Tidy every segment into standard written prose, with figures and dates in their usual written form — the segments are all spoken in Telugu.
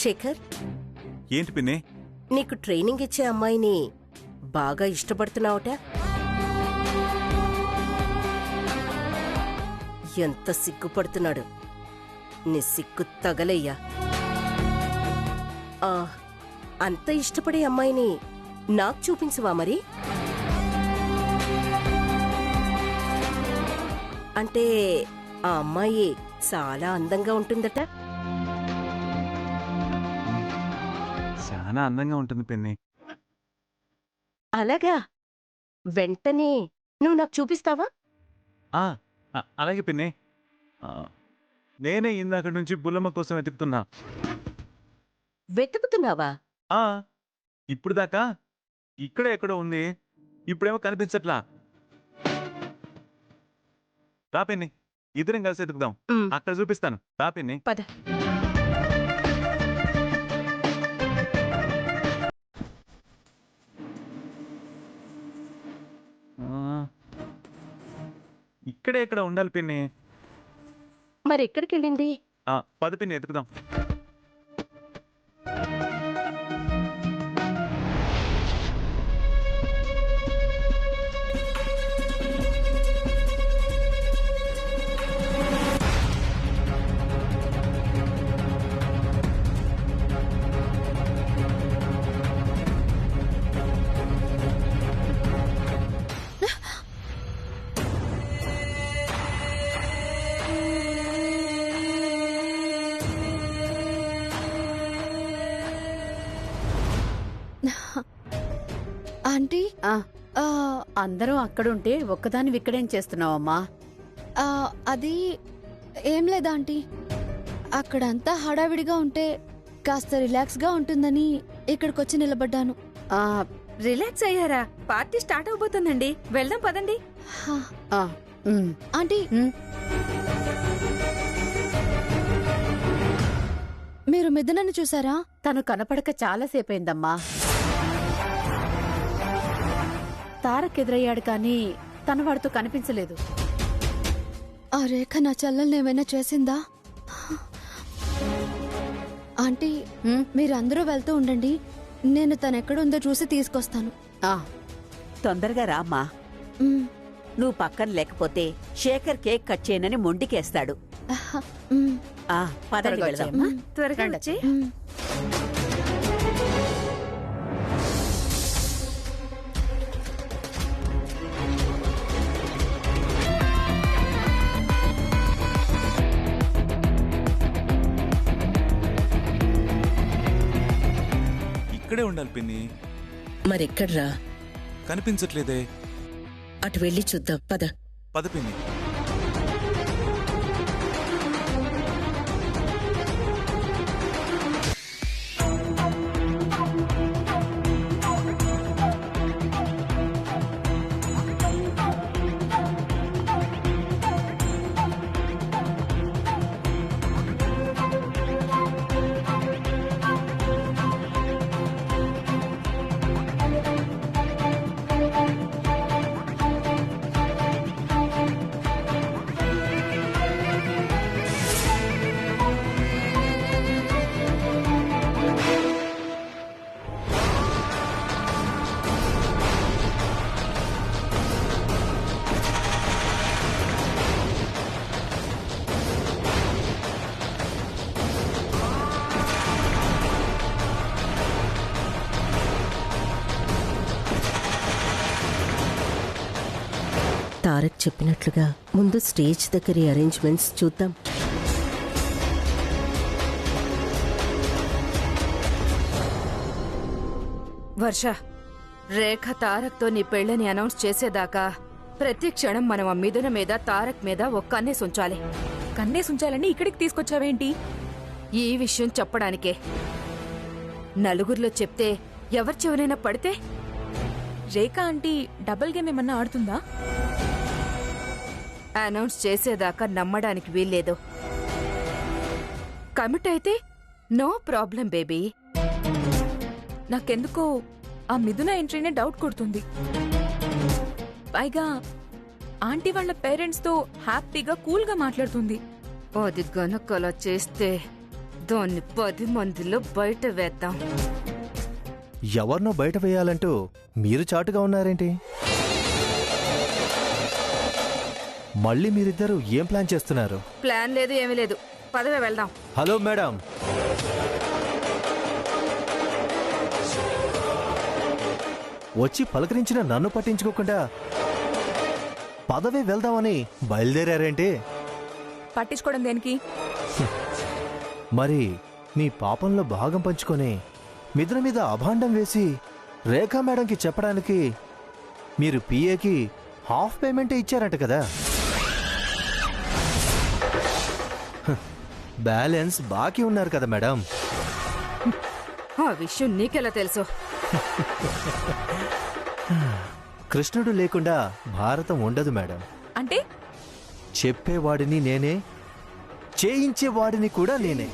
శేఖర్, ఏంటి పిన్ని? నీకు ట్రైనింగ్ ఇచ్చే అమ్మాయిని బాగా ఇష్టపడుతున్నావుట. ఎంత సిగ్గుపడుతున్నాడు. నీ సిగ్గు తగలయ్యా. అంత ఇష్టపడే అమ్మాయిని నాకు చూపించవా మరి? అంటే ఆ అమ్మాయి చాలా అందంగా ఉంటుందట. చాలా అందంగా ఉంటుంది పిన్ని. అలాగా? వెంటనే నువ్వు నాకు చూపిస్తావా? అలాగే పిన్ని. నేనే ఇందాక నుంచి బుల్లమ్మ కోసం వెతుకుతున్నావా? ఇప్పుడు దాకా ఇక్కడే ఎక్కడో ఉంది, ఇప్పుడేమో కనిపించట్లా. రా పిన్ని, ఇద్దరం కలిసి ఎతుకుదాం. అక్కడ చూపిస్తాను. రా పిన్ని. పద. ఇక్కడే ఎక్కడ ఉండాలి పిన్ని. మరి ఎక్కడికి వెళ్ళింది? పద పిన్ని, ఎతుకుదాం. ఆంటీ, అందరూ అక్కడుంటే ఒక్కదాని ఇక్కడేం చేస్తున్నావమ్మా? అది ఏం లేదా ఆంటీ, అక్కడంతా హడావిడిగా ఉంటే కాస్త రిలాక్స్గా ఉంటుందని ఇక్కడికొచ్చి నిలబడ్డాను. రిలాక్స్ అయ్యారా? పార్టీ స్టార్ట్ అవబోతుందండి, వెళ్దాం పదండి. ఆంటీ, మీరు మిథునని చూసారా? తను కనపడక చాలాసేపయిందమ్మా. తారక్ ఎదురయ్యాడు కానీ తను వాడితో కనిపించలేదు. ఆ రేఖ నా చెల్లెల్ని ఏమైనా చేసిందా? ఆంటీ, మీరందరూ వెళ్తూ ఉండండి, నేను తనెక్కడుందో చూసి తీసుకొస్తాను. తొందరగా రామ్మా. నువ్వు పక్కన లేకపోతే శేఖర్ కేక్ కట్ చేయనని మొండికేస్తాడు. పదండి వెళ్దాం. త్వరగా వచ్చి. ఇక్కడే ఉండాలి పిన్ని. మరెక్కడ్రా? కనిపించట్లేదే. అటు వెళ్ళి చూద్దాం. పద. పద పిన్ని. తారక్ చెప్పినట్లుగా ముందు స్టేజ్ దగ్గర అరేంజ్మెంట్స్ చూద్దాం. వర్ష, రేఖ తారక్తో నీ పెళ్ళని అనౌన్స్ చేసేదాకా ప్రతి క్షణం మనం ఆ మిథున మీద, తారక్ మీద ఒక కన్నేసి ఉంచాలి. కన్నేసి ఉంచాలని ఇక్కడికి తీసుకొచ్చావేంటి? ఈ విషయం చెప్పడానికే. నలుగురిలో చెప్తే ఎవరి చెవరైనా పడితే? రేఖ ఆంటీ డబుల్ గేమ్ ఏమన్నా ఆడుతుందా? అనౌన్స్ చేసేదాకా నమ్మడానికి వీల్లేదు. కమిట్ అయితే నో ప్రాబ్లం బేబీ. నాకెందుకో ఆ మిథున ఎంట్రీనే డౌట్ కొడుతుంది. పైగా ఆంటీ వాళ్ళ పేరెంట్స్ తో హ్యాపీగా కూల్ గా మాట్లాడుతుంది. అది గనక అలా చేస్తే దాన్ని 10 మందిలో బయట వేద్దాం. ఎవరినో బయట వేయాలంటూ మీరు చాటుగా ఉన్నారేంటి? మళ్ళీ మీరిద్దరూ ఏం ప్లాన్ చేస్తున్నారు? ప్లాన్ లేదు, ఏమీ లేదు. పదవే వెళ్దాం. హలో మేడం, వచ్చి పలకరించిన నన్ను పట్టించుకోకుండా పదవే వెళ్దామని బయలుదేరారేంటి? పట్టించుకోవడం దేనికి? మరి మీ పాపంలో భాగం పంచుకొని మిద్ర మీద అభాండం వేసి రేఖా మేడంకి చెప్పడానికి మీరు పిఏకి హాఫ్ పేమెంటే ఇచ్చారట కదా? బ్యాలెన్స్ బాకీ ఉన్నారు కదా మేడం? ఆ విషయం నీకెలా తెలుసు? కృష్ణుడు లేకుండా భారతం ఉండదు మేడం. అంటే చెప్పేవాడిని నేనే, చేయించేవాడిని కూడా నేనే.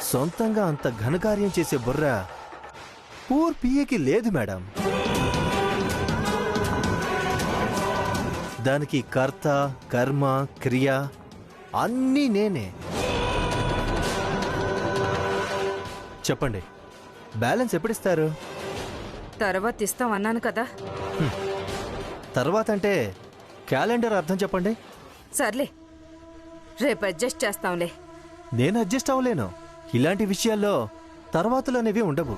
సొంతంగా అంత ఘనకార్యం చేసే బుర్ర పూర్ పిఏకి లేదు మేడం. దానికి కర్త, కర్మ, క్రియ అన్నీ నేనే. చెప్పండి, బ్యాలెన్స్ ఎప్పుడిస్తారు? తర్వాత ఇస్తాం అన్నాను కదా. తర్వాత అంటే క్యాలెండర్ అర్థం చెప్పండి. సర్లే, రేపు అడ్జస్ట్ చేస్తాంలే. నేను అడ్జస్ట్ అవ్వలేను. ఇలాంటి విషయాల్లో తర్వాతలనేవి ఉండవు.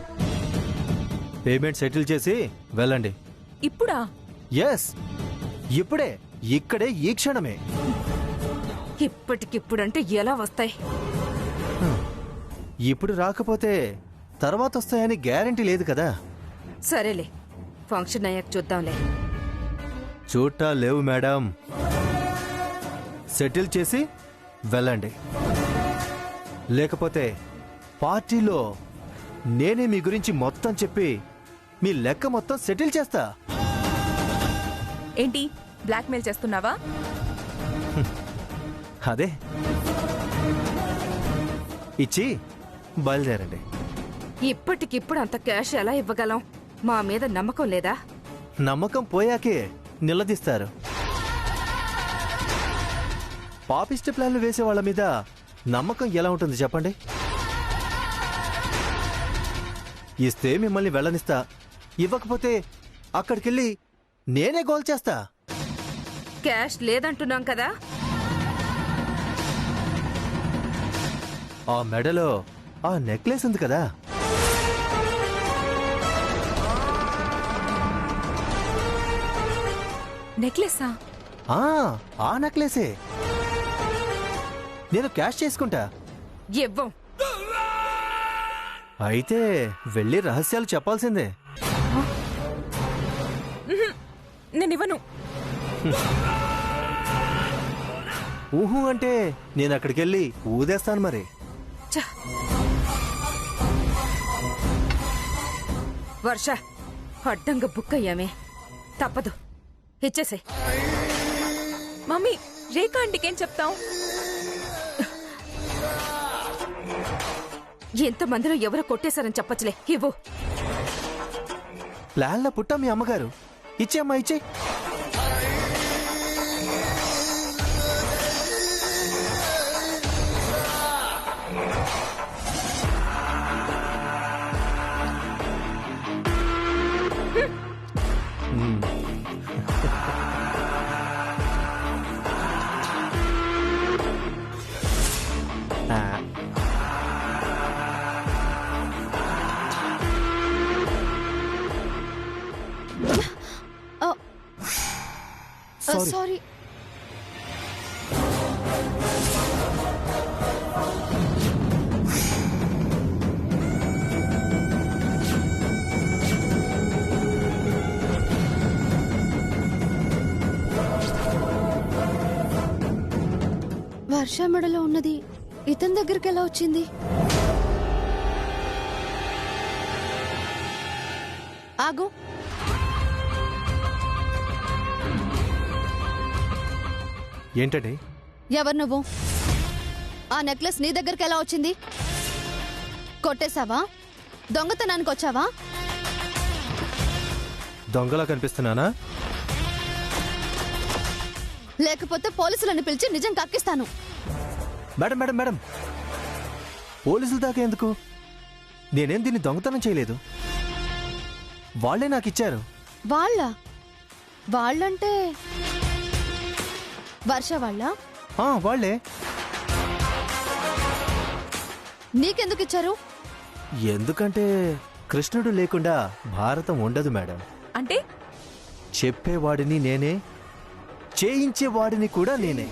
పేమెంట్ సెటిల్ చేసి వెళ్ళండి. ఇప్పుడా? ఎస్, ఇప్పుడే, ఇక్కడే, ఈ క్షణమే. ఇప్పటికిప్పుడంటే ఎలా వస్తాయి? ఇప్పుడు రాకపోతే తర్వాత వస్తాయని గ్యారెంటీ లేదు కదా. సరేలే, ఫంక్షన్ అయ్యాక చూద్దాంలే. చూట్టా లేవు మేడం. సెటిల్ చేసి వెళ్ళండి. లేకపోతే పార్టీలో నేనే మీ గురించి మొత్తం చెప్పి మీ లెక్క మొత్తం సెటిల్ చేస్తా. ఏంటి బ్లాక్మెయిల్ చేస్తున్నావా? అదే, ఇచ్చి బయలుదేరండి. ఇప్పటికిప్పుడు అంత క్యాష్ ఎలా ఇవ్వగలం? మా మీద నమ్మకం లేదా? నమ్మకం పోయాకే నిలదీస్తారు. పాపిస్ట్ ప్లాన్లు వేసే వాళ్ళ మీద నమ్మకం ఎలా ఉంటుంది చెప్పండి? ఇస్తే మిమ్మల్ని వెళ్ళనిస్తా, ఇవ్వకపోతే అక్కడికెళ్ళి నేనే గోల్ చేస్తా. క్యాష్ లేదంటున్నాం కదా. ఆ మెడలో ఆ నెక్లెస్ ఉంది కదా, నెక్లెస్సా? ఆ నెక్లెసే. నేను క్యాష్ చేసుకుంటా. ఇవ్వం. అయితే వెళ్ళి రహస్యాలు చెప్పాల్సిందే. నేనివ్వను. ఊహు అంటే నేను అక్కడికెళ్ళి ఊదేస్తాను మరి. ఛ! వర్ష, అడ్డంగా బుక్ అయ్యామే, తప్పదు, ఇచ్చేసే. మమ్మీ, రేఖా ఆంటీకేం చెప్తాం? ఎంతమందిలో ఎవరో కొట్టేశారని చెప్పచ్చులే. ఇవ్వు. ప్లాన్ల పుట్ట మీ అమ్మగారు. ఇచ్చేమ్మా, ఇచ్చే. సారీ. వర్ష మెడలో ఉన్నది ఇతని దగ్గరికి ఎలా వచ్చింది? ఆగు. ఏంటండి? ఎవరు నువ్వు? ఆ నెక్లెస్ నీ దగ్గరికి ఎలా వచ్చింది? కొట్టేశావా? దొంగతనానికి వచ్చావా? దొంగలా కనిపిస్తున్నానా? లేకపోతే పోలీసులను పిలిచి నిజం కక్కిస్తాను. మేడం మేడం మేడం పోలీసుల దాకా ఎందుకు? నేనేం దీన్ని దొంగతనం చేయలేదు. వాళ్లే నాకు ఇచ్చారు. వాళ్ళంటే వర్ష వాళ్ళ? వాళ్లే. నీకెందుకు ఇచ్చారు? ఎందుకంటే కృష్ణుడు లేకుండా భారతం ఉండదు మేడం. అంటే చెప్పేవాడిని నేనే, చేయించేవాడిని కూడా నేనే.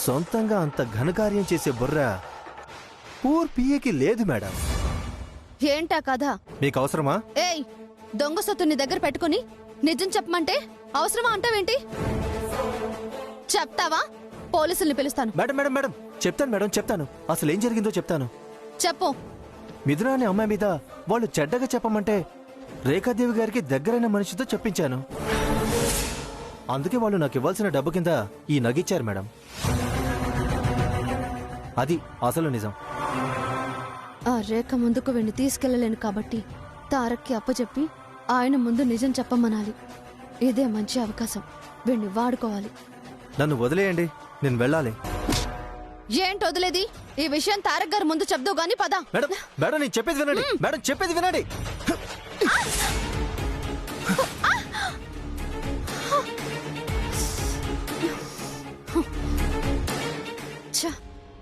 సొంతంగా అంత ఘనకార్యం చేసే బుర్ర పూర్ పిఏకి లేదు మేడం. ఏంటా కథ? మీకు అవసరమా? ఏయ్, దొంగ సొత్తుని దగ్గర పెట్టుకుని నిజం చెప్పమంటే అవసరమా అంటావేంటి? చెప్తావా? పోలీసుల్ని పిలుస్తాను. మేడం మేడం మేడం చెప్తాను మేడం, చెప్తాను. అసలు ఏం జరిగిందో చెప్తాను. చెప్పు. మిథున అనే అమ్మాయి మీద వాళ్ళు చెడ్డగా చెప్పమంటే రేఖాదేవి గారికి దగ్గరైన మనిషితో చెప్పించాను. అందుకే వాళ్ళు నాకు ఇవ్వాల్సిన డబ్బు కింద ఈ నగిచ్చారు మేడం. అది అసలు నిజం. ఆ రేఖ ముందుకు వెండి తీసుకెళ్లలేను కాబట్టి తారక్కి అప్పచెప్పి ఆయన ముందు నిజం చెప్పమనాలి. ఇదే మంచి అవకాశం. వెండి వాడుకోవాలి. నన్ను వదిలేయండి, నేను వెళ్ళాలి. ఏంటి వదిలేది? ఈ విషయం తారక్ గారి ముందు చెప్దు గాని పద. మేడం మేడం నేను చెప్పేది వినండి. మేడం చెప్పేది వినండి.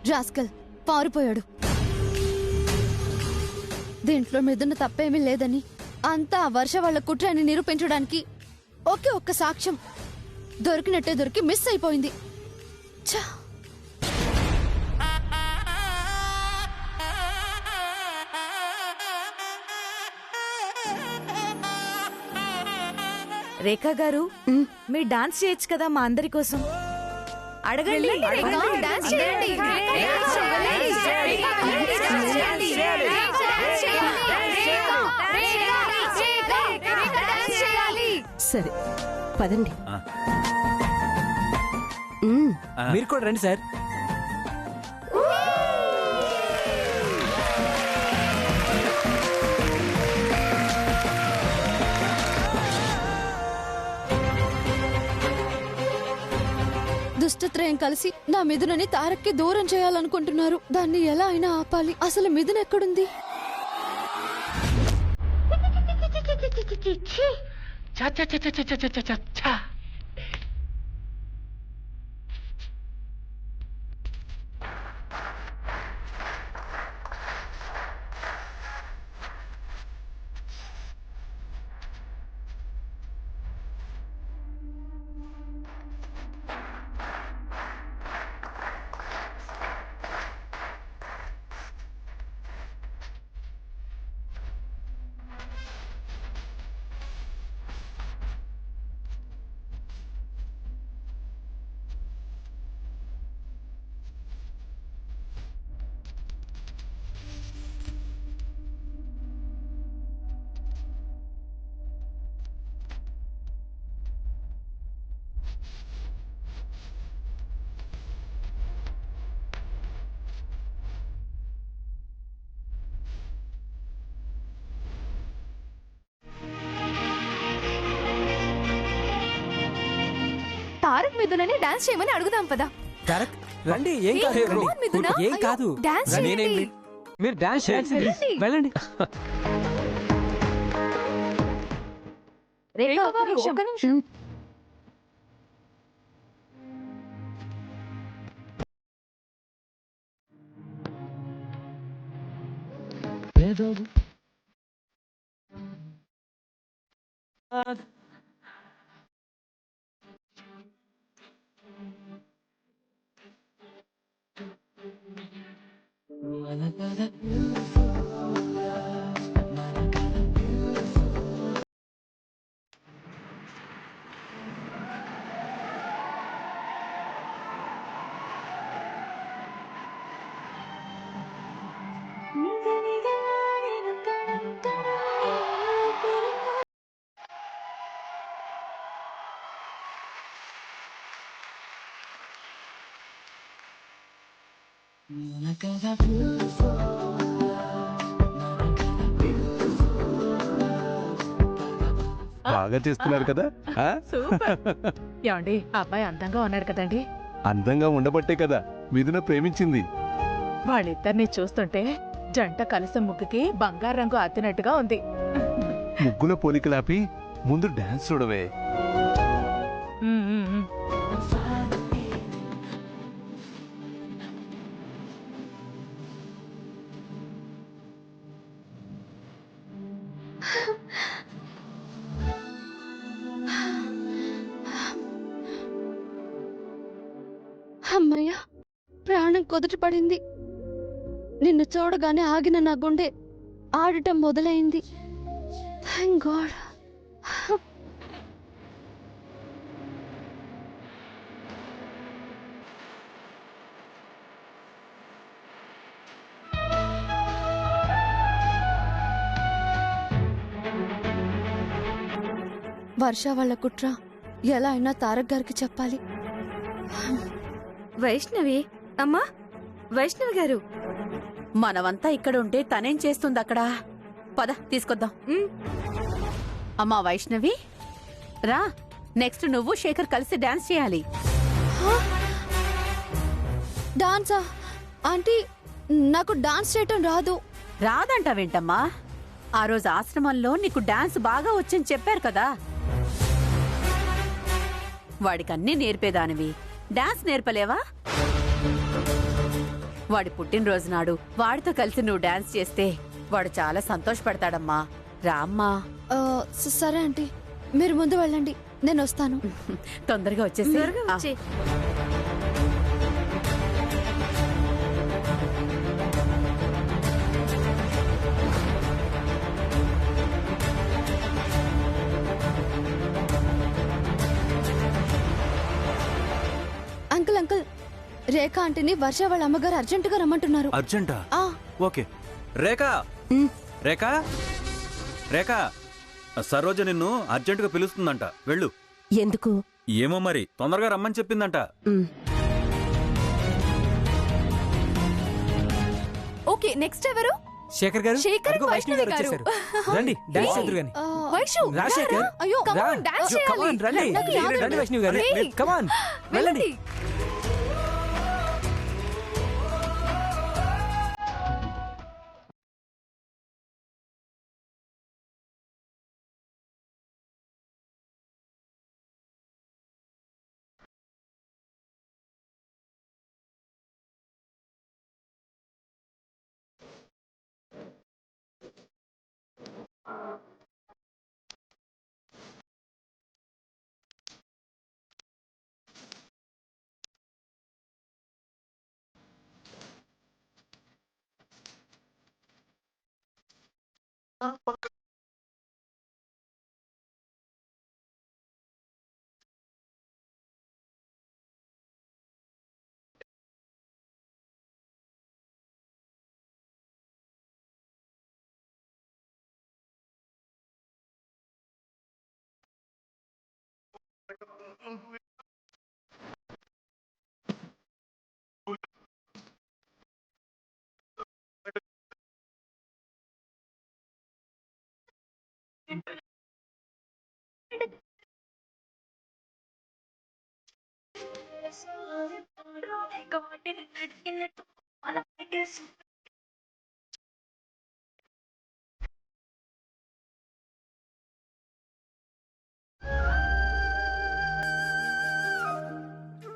రాస్కల్ పారిపోయాడు. దీంట్లో మిథున తప్పేమీ లేదని, అంతా వర్ష వాళ్ళ కుట్రని నిరూపించడానికి ఒకే ఒక్క సాక్ష్యం దొరికినట్టే దొరికి మిస్ అయిపోయింది. ఛ! రేఖా గారు, మీరు డాన్స్ చేయొచ్చు కదా మా అందరి కోసం. అడగండి. డాన్స్ చేయండి. సరే పదండి. మీరు కూడా రండి సార్. దుష్టత్రయం కలిసి నా మిథునని తారక్కి దూరం చేయాలనుకుంటున్నారు. దాన్ని ఎలా అయినా ఆపాలి. అసలు మిథున ఎక్కడుంది? తారక్ మిథునని డాన్స్ చేయమని అడుగుదాం పదా. తారక్ రండి, ఏం కాదు, రండి. ఏం కాదు, డాన్స్ చేయండి. మీరు డాన్స్ చేయాల్సింది. వెళ్ళండి. ఒక్క నిమిషం. బాగా చేస్తున్నారు కదా ఆ? ఏమండి అబ్బాయి అందంగా ఉన్నాడు కదండి. అందంగా ఉండబట్టే కదా మిథున ప్రేమించింది. వాళ్ళిద్దరిని చూస్తుంటే జంట కలిసి ముగ్గుకి బంగారు రంగు అద్దినట్టుగా ఉంది. ముగ్గుల పోలికలాపి ముందు డాన్స్ చూడవే. ఉమ్, ఉమ్, ఉమ్. అమ్మయ్య, ప్రాణం కుదుట పడింది. నిన్ను చూడగానే ఆగిన నా గుండె ఆడటం మొదలైంది. Thank God. వర్ష వాళ్ళ కుట్ర ఎలా అయినా తారక్ గారికి చెప్పాలి. వైష్ణవి అమ్మా, వైష్ణవి గారు. మనమంతా ఇక్కడ ఉంటే తనేం చేస్తుంది అక్కడ? పద తీసుకొద్దాం. అమ్మా వైష్ణవి రా, నెక్స్ట్ నువ్వు శేఖర్ కలిసి డాన్స్ చేయాలి. డాన్సా? ఆంటీ, నాకు డాన్స్ చేయటం రాదు. రాదంటావేంటమ్మా? ఆ రోజు ఆశ్రమంలో నీకు డాన్స్ బాగా వచ్చని చెప్పారు కదా. వాడికి అన్నీ నేర్పేదానివి, డాన్స్ నేర్పలేవా? వాడి పుట్టినరోజు నాడు వాడితో కలిసి నువ్వు డాన్స్ చేస్తే వాడు చాలా సంతోషపడతాడమ్మా. రామ్మా. సరే ఆంటీ, మీరు ముందు వెళ్ళండి, నేను వస్తాను. తొందరగా వచ్చేసి. త్వరగా వచ్చి. అంకుల్ అంకుల్, రేఖ ఆంటీని వర్ష వాళ్ళ అమ్మగారు అర్జెంటుగా రమ్మంటున్నారు. అర్జెంటా? ఓకే. రేఖా, రేఖా, రేఖా, సరోజ నిన్ను అర్జెంటుగా పిలుస్తుందంట, వెళ్ళు. ఎందుకు? ఏమో మరి, తొందరగా రమ్మని చెప్పిందంట. ఓకే, నెక్స్ట్ ఎవరు? శేఖర్ గారు, శేఖర్, అదిగో వైష్ణవి గారు వైష్ణవి వచ్చేసారు. రండి డాన్స్ చేద్దురు గాని. వైషు, రా శేఖర్. అయ్యో, రా. డాన్స్ అయ్యో, come on, చేయాలి. రండి. నాకు రాదు. రండి వైష్ణవి గారు, రేయ్. come on, వెళ్ళండి.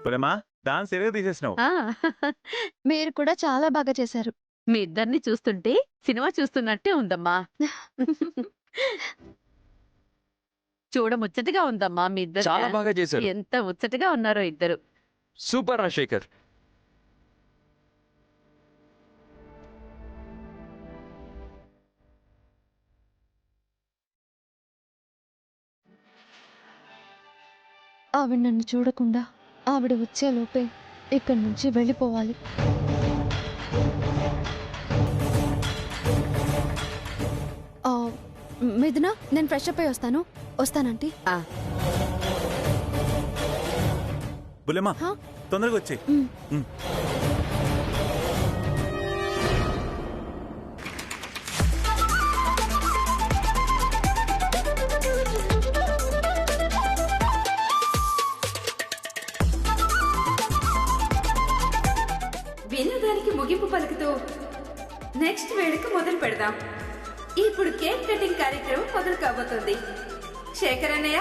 పులమా, డాన్స్ ఏదో తీసేసినావు. మీరు కూడా చాలా బాగా చేశారు. మీ ఇద్దరిని చూస్తుంటే సినిమా చూస్తున్నట్టే ఉందమ్మా. చూడ ముచ్చటగా ఉందమ్మా మీ ఇద్దరు. చాలా బాగా చేశారు. ఎంత ముచ్చటగా ఉన్నారో ఇద్దరు. సూపర్ రా శేఖర్. ఆవిడ నన్ను చూడకుండా ఆవిడ వచ్చేలోపే ఇక్కడి నుంచి వెళ్ళిపోవాలి. మిథున, నేను ఫ్రెష్ అప్ అయి వస్తానంటీ. బుల్లెమ్మా, తొందరగా వచ్చే. వినోదానికి ముగింపు పలుకుతూ నెక్స్ట్ వేడుక మొదలు పెడదాం. ఇప్పుడు కేక్ కటింగ్ కార్యక్రమం మొదలు కాబోతుంది. శేఖర్ అన్నయ్య